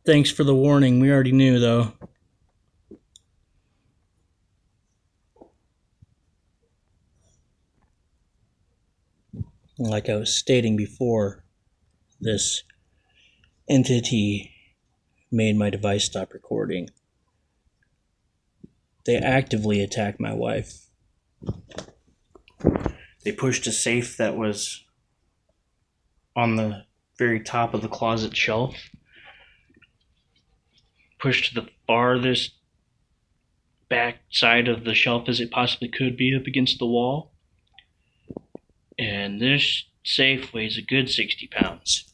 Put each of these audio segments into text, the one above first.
Thanks for the warning. We already knew, though. Like I was stating before, this entity made my device stop recording. They actively attacked my wife. They pushed a safe that was on the very top of the closet shelf, pushed to the farthest back side of the shelf as it possibly could be up against the wall. And this safe weighs a good 60 pounds.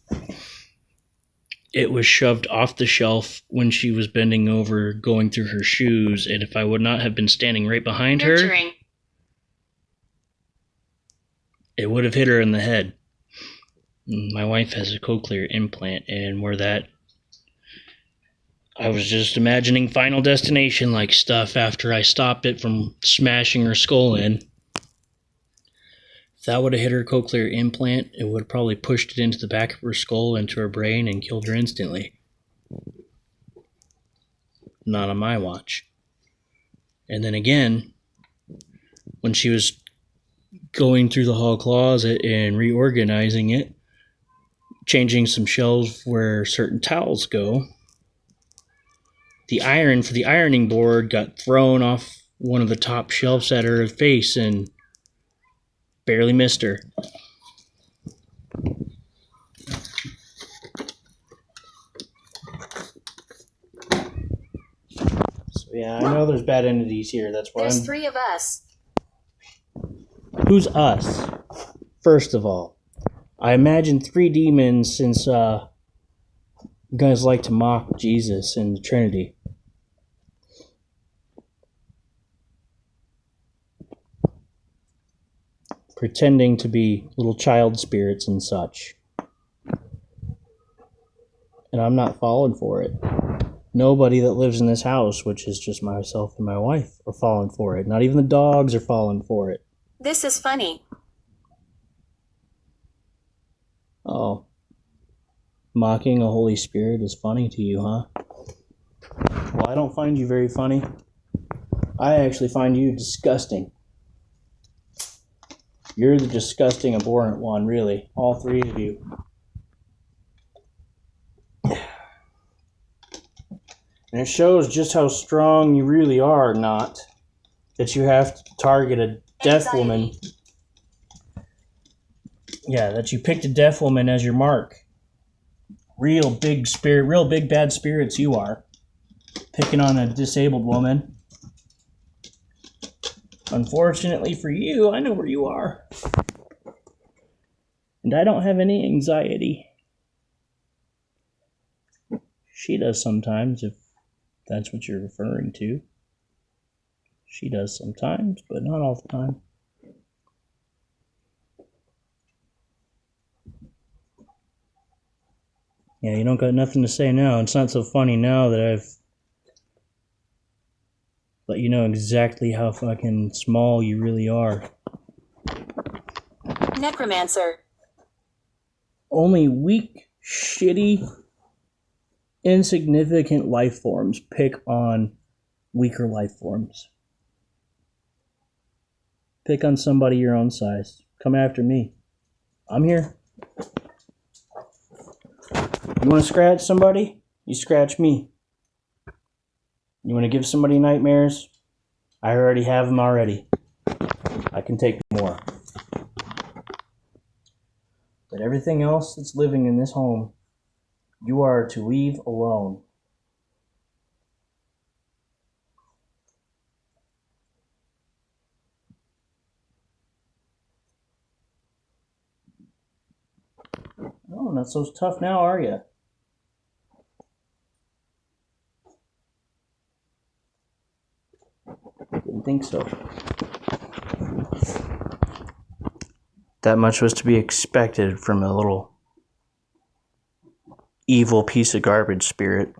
It was shoved off the shelf when she was bending over, going through her shoes, and if I would not have been standing right behind her, it would have hit her in the head. My wife has a cochlear implant, and where that... I was just imagining Final Destination-like stuff after I stopped it from smashing her skull in. If that would have hit her cochlear implant, it would have probably pushed it into the back of her skull, into her brain, and killed her instantly. Not on my watch. And then again, when she was going through the hall closet and reorganizing it, changing some shelves where certain towels go, the iron for the ironing board got thrown off one of the top shelves at her face and barely missed her. So yeah, I know there's bad entities here. That's why There's 3 of us. Who's us? First of all, I imagine 3 demons since you guys like to mock Jesus and the Trinity. Pretending to be little child spirits and such. And I'm not falling for it. Nobody that lives in this house, which is just myself and my wife, are falling for it. Not even the dogs are falling for it. This is funny. Oh. Mocking a Holy Spirit is funny to you, huh? Well, I don't find you very funny. I actually find you disgusting. You're the disgusting, abhorrent one, really. All 3 of you. And it shows just how strong you really are, not that you have to target a deaf woman. Yeah, that you picked a deaf woman as your mark. Real big bad spirits you are. Picking on a disabled woman. Unfortunately for you, I know where you are. And I don't have any anxiety. She does sometimes, if that's what you're referring to. She does sometimes, but not all the time. Yeah, you don't got nothing to say now. It's not so funny now that I've let you know exactly how fucking small you really are. Necromancer. Only weak, shitty, insignificant life forms pick on weaker life forms. Pick on somebody your own size. Come after me. I'm here. You want to scratch somebody? You scratch me. You want to give somebody nightmares? I already have them already. I can take more. But everything else that's living in this home, you are to leave alone. Oh, not so tough now, are you? Didn't think so. That much was to be expected from a little evil piece of garbage spirit.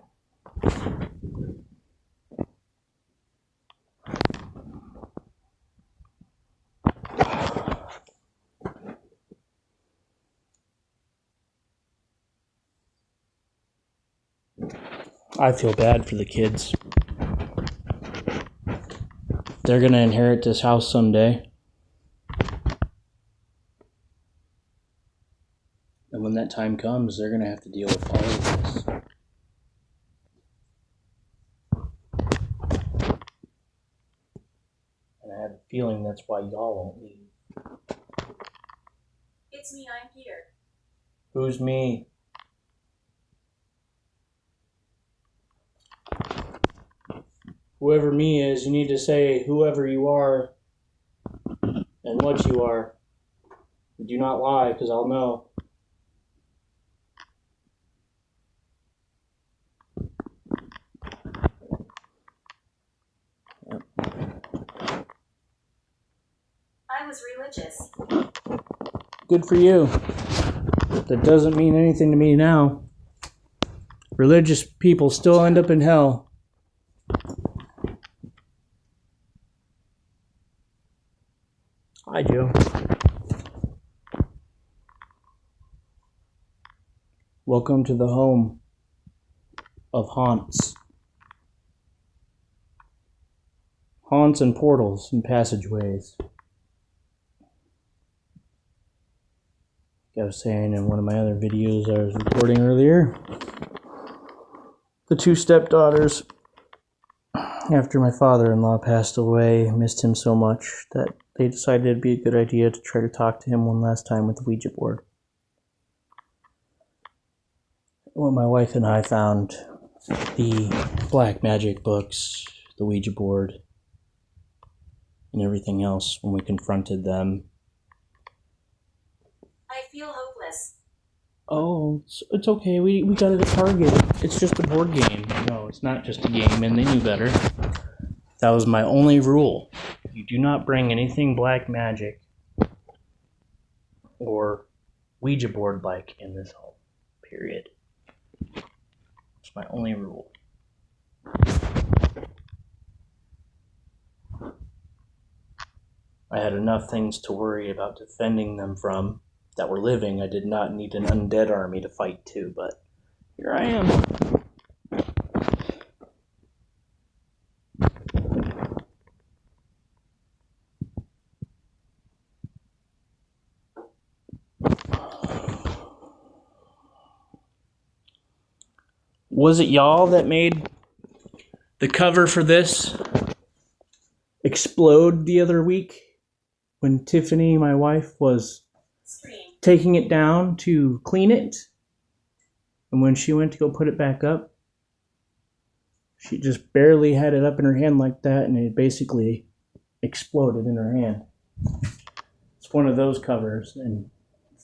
I feel bad for the kids. They're going to inherit this house someday. And when that time comes, they're going to have to deal with all of this. And I have a feeling that's why y'all won't leave. It's me, I'm here. Who's me? Whoever me is, you need to say whoever you are and what you are. Do not lie, because I'll know. Yep. I was religious. Good for you. That doesn't mean anything to me now. Religious people still end up in hell. Hi, Joe. Welcome to the home of haunts. Haunts and portals and passageways. Like I was saying in one of my other videos I was recording earlier, the two stepdaughters, after my father-in-law passed away, missed him so much that they decided it'd be a good idea to try to talk to him one last time with the Ouija board. Well, my wife and I found the black magic books, the Ouija board, and everything else when we confronted them. I feel hopeless. Oh, it's okay. We got it at Target. It's just a board game. No, it's not just a game, and they knew better. That was my only rule. You do not bring anything black magic or Ouija board-like in this home. Period. It's my only rule. I had enough things to worry about defending them from that were living. I did not need an undead army to fight too, but here I am. Was it y'all that made the cover for this explode the other week when Tiffany, my wife, was taking it down to clean it? And when she went to go put it back up, she just barely had it up in her hand like that, and it basically exploded in her hand. It's one of those covers, and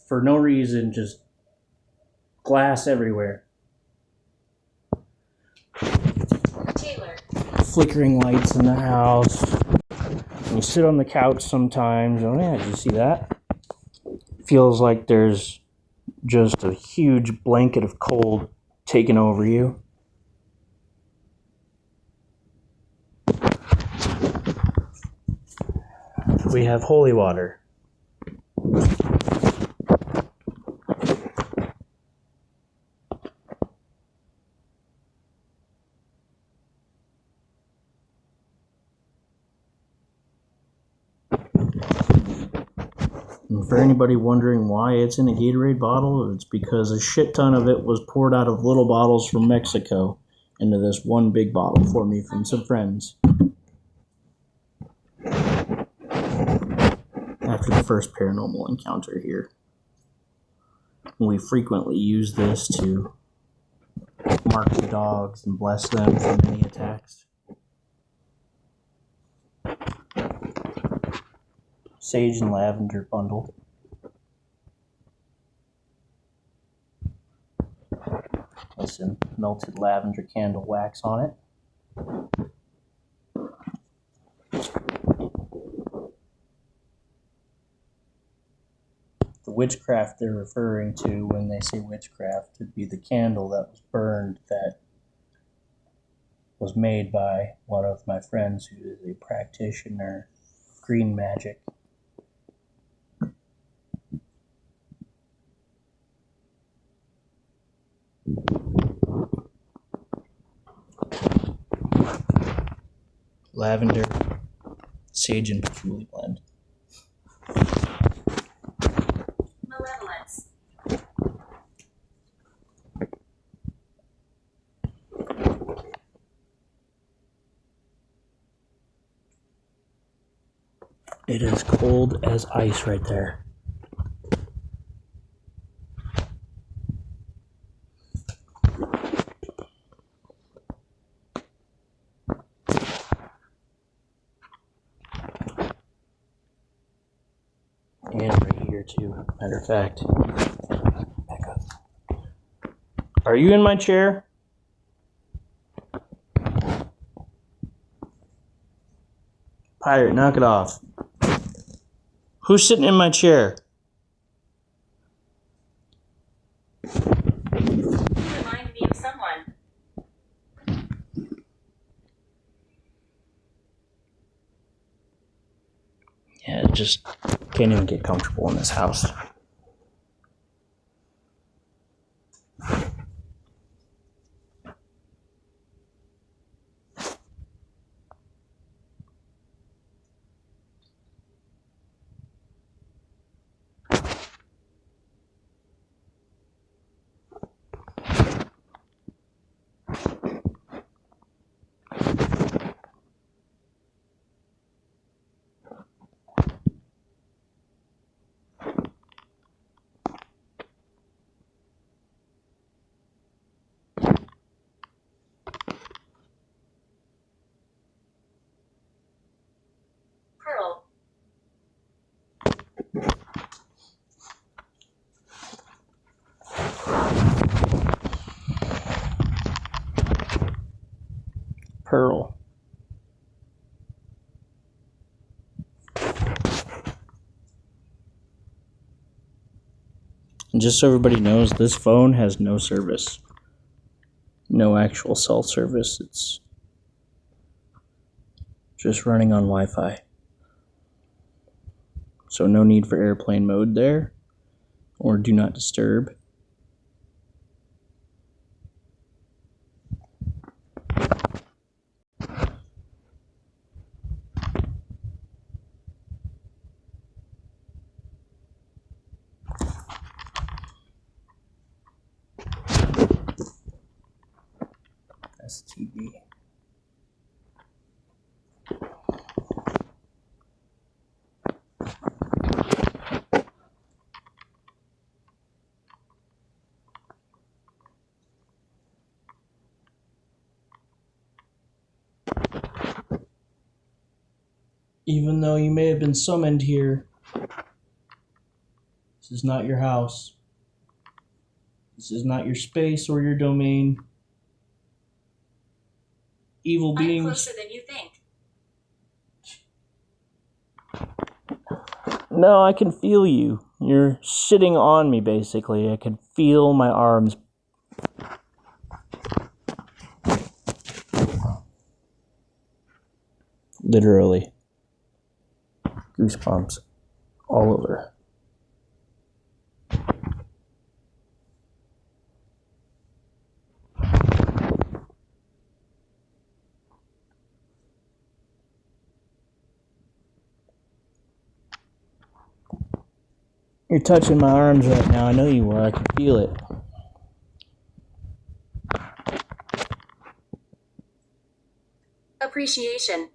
for no reason, just glass everywhere. Taylor. Flickering lights in the house. And you sit on the couch sometimes. Oh yeah, did you see that? Feels like there's just a huge blanket of cold taking over you. We have holy water. And for anybody wondering why it's in a Gatorade bottle, it's because a shit ton of it was poured out of little bottles from Mexico into this one big bottle for me from some friends. After the first paranormal encounter here. We frequently use this to mark the dogs and bless them from any attacks. Sage and lavender bundle. With some melted lavender candle wax on it. The witchcraft they're referring to when they say witchcraft would be the candle that was burned that was made by one of my friends who is a practitioner of green magic. lavender, sage, and patchouli blend. Malevolence. It is cold as ice right there. And right here too. Matter of fact, back up. Are you in my chair? Pirate, knock it off. Who's sitting in my chair? You remind me of someone. Yeah, just can't even get comfortable in this house. Pearl. Pearl. And just so everybody knows, this phone has no service. No actual cell service. It's just running on Wi-Fi. So no need for airplane mode there, or do not disturb. That's TV. Even though you may have been summoned here, this is not your house. This is not your space or your domain. Evil I'm beings. closer than you think. No, I can feel you. You're sitting on me, basically. I can feel my arms. Literally. Goosebumps all over. You're touching my arms right now. I know you are. I can feel it. Appreciation.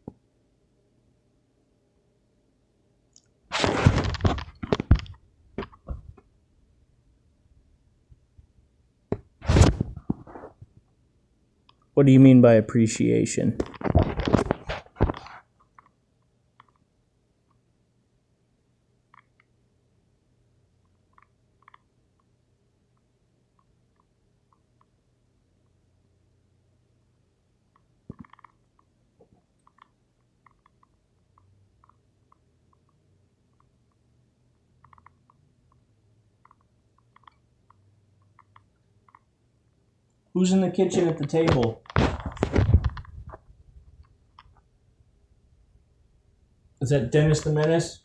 What do you mean by appreciation? Who's in the kitchen at the table? Is that Dennis the Menace?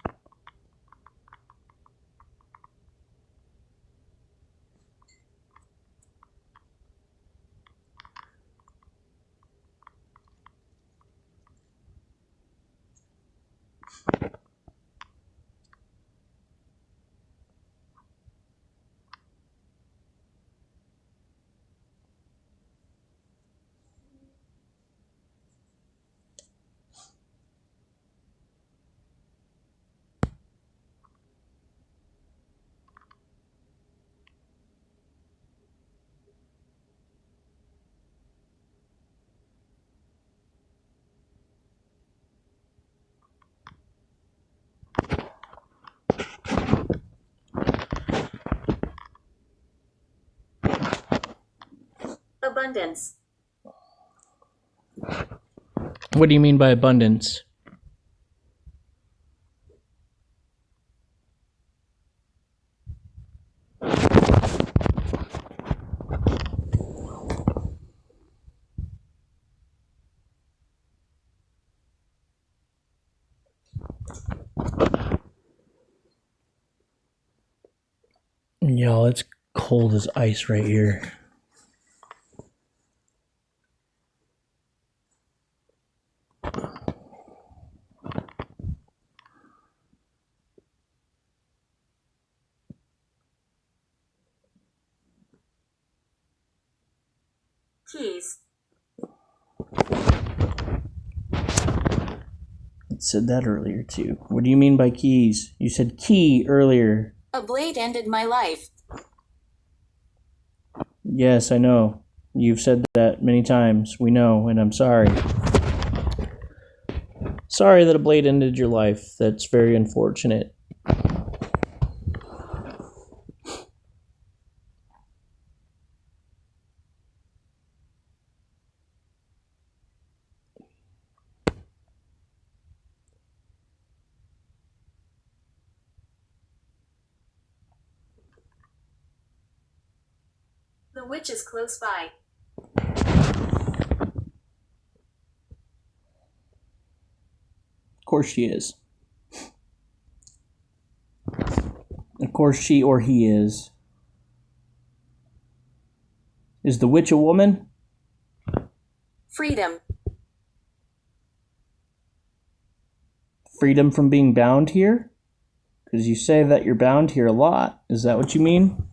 Abundance. What do you mean by abundance? Y'all, it's cold as ice right here. Keys. It said that earlier too. What do you mean by keys? You said key earlier. A blade ended my life. Yes, I know. You've said that many times. We know, and I'm sorry. Sorry that a blade ended your life. That's very unfortunate. The witch is close by. Of course she is. Of course she or he is. Is the witch a woman? Freedom. Freedom from being bound here? Because you say that you're bound here a lot. Is that what you mean?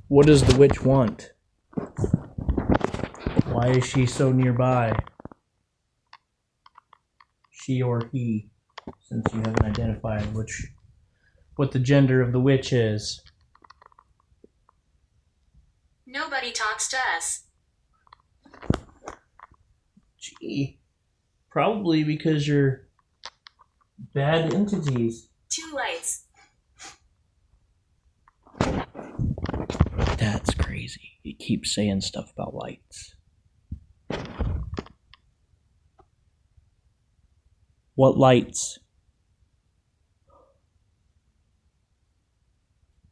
What does the witch want? Why is she so nearby? She or he, since you haven't identified what the gender of the witch is. Nobody talks to us. Gee, probably because you're bad entities. 2 lights. That's crazy. You keep saying stuff about lights. What lights?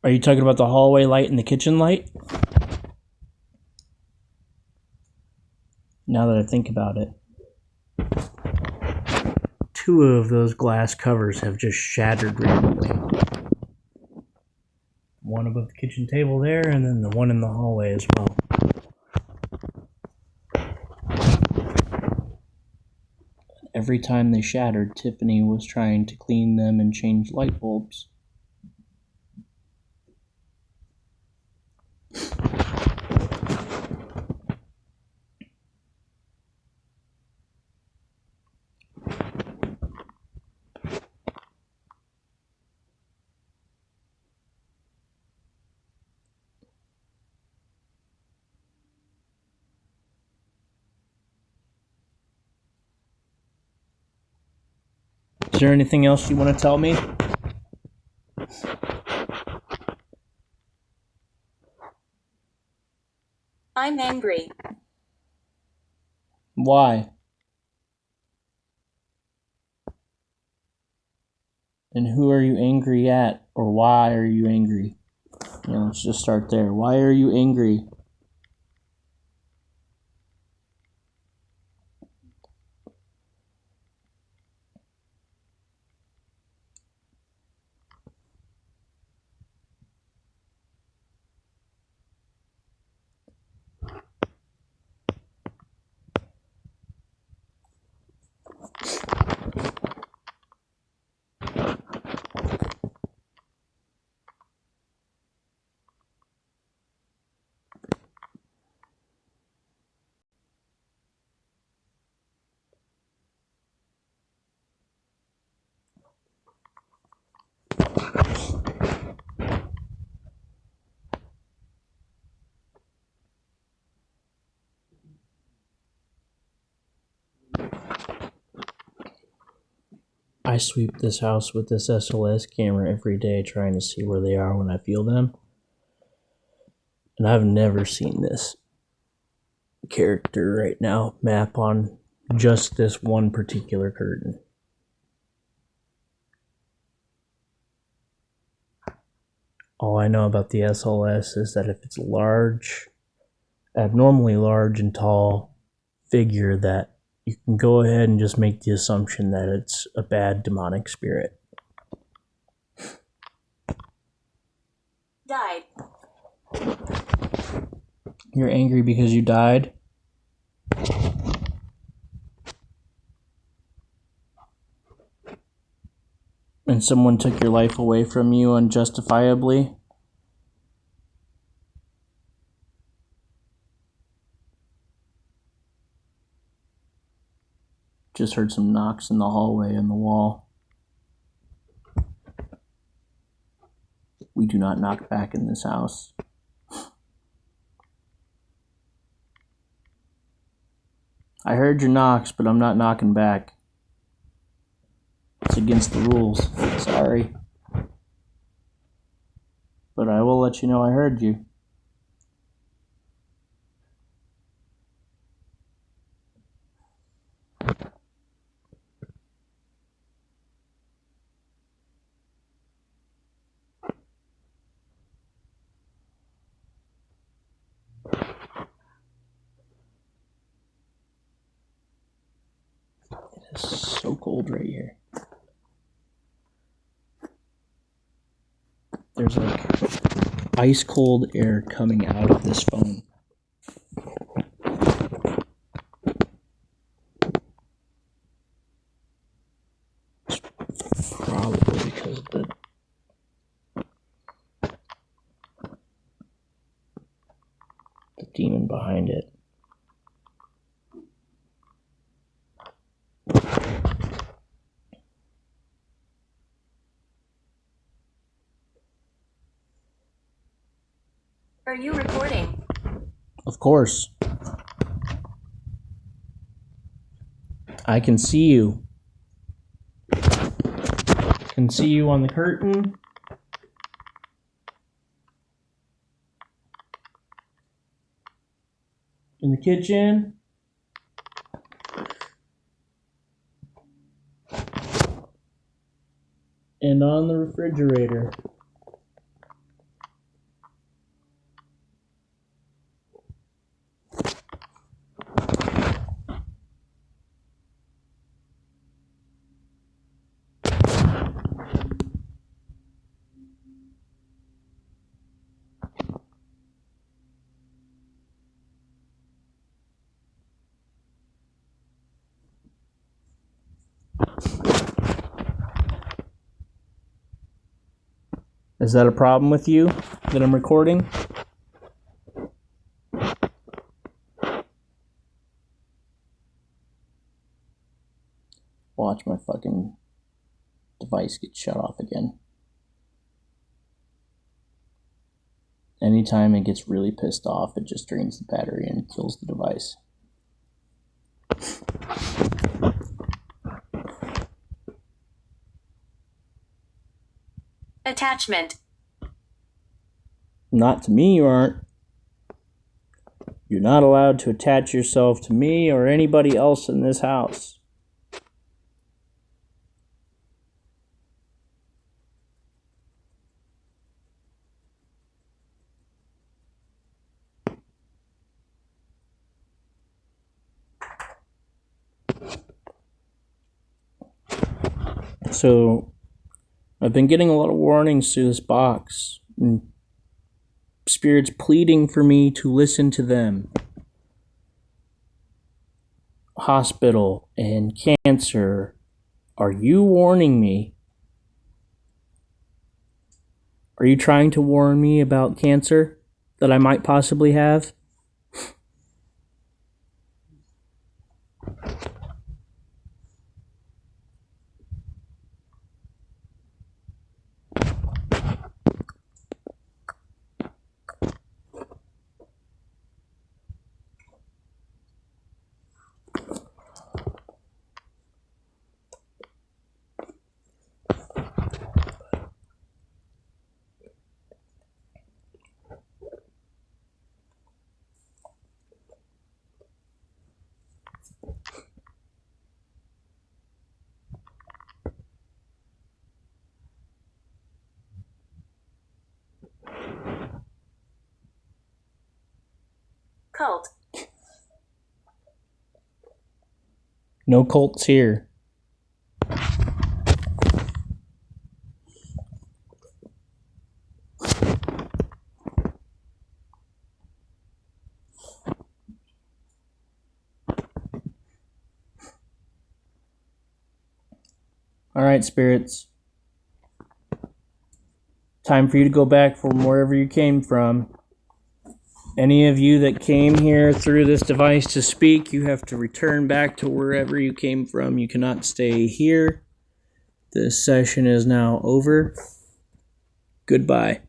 Are you talking about the hallway light and the kitchen light? Now that I think about it, 2 of those glass covers have just shattered randomly. One above the kitchen table there, and then the one in the hallway as well. Every time they shattered, Tiffany was trying to clean them and change light bulbs. Is there anything else you want to tell me? I'm angry. Why? And who are you angry at? Or why are you angry? Let's just start there. Why are you angry? I sweep this house with this SLS camera every day trying to see where they are when I feel them. And I've never seen this character right now map on just this one particular curtain. All I know about the SLS is that if it's large, abnormally large and tall figure, that you can go ahead and just make the assumption that it's a bad demonic spirit. Died. You're angry because you died? And someone took your life away from you unjustifiably? Just heard some knocks in the hallway and the wall. We do not knock back in this house. I heard your knocks, but I'm not knocking back. It's against the rules. Sorry. But I will let you know I heard you. It is so cold right here. There's like ice cold air coming out of this phone. It's probably because of the demon behind it. Are you recording? Of course. I can see you. Can see you on the curtain. In the kitchen. And on the refrigerator. Is that a problem with you that I'm recording? Watch my fucking device get shut off again. Anytime it gets really pissed off, it just drains the battery and kills the device. Attachment. Not to me, you aren't. You're not allowed to attach yourself to me or anybody else in this house. So, I've been getting a lot of warnings through this box, and spirits pleading for me to listen to them. Hospital and cancer. Are you warning me? Are you trying to warn me about cancer that I might possibly have? Cult. No cults here. All right, spirits. Time for you to go back from wherever you came from. Any of you that came here through this device to speak, you have to return back to wherever you came from. You cannot stay here. This session is now over. Goodbye.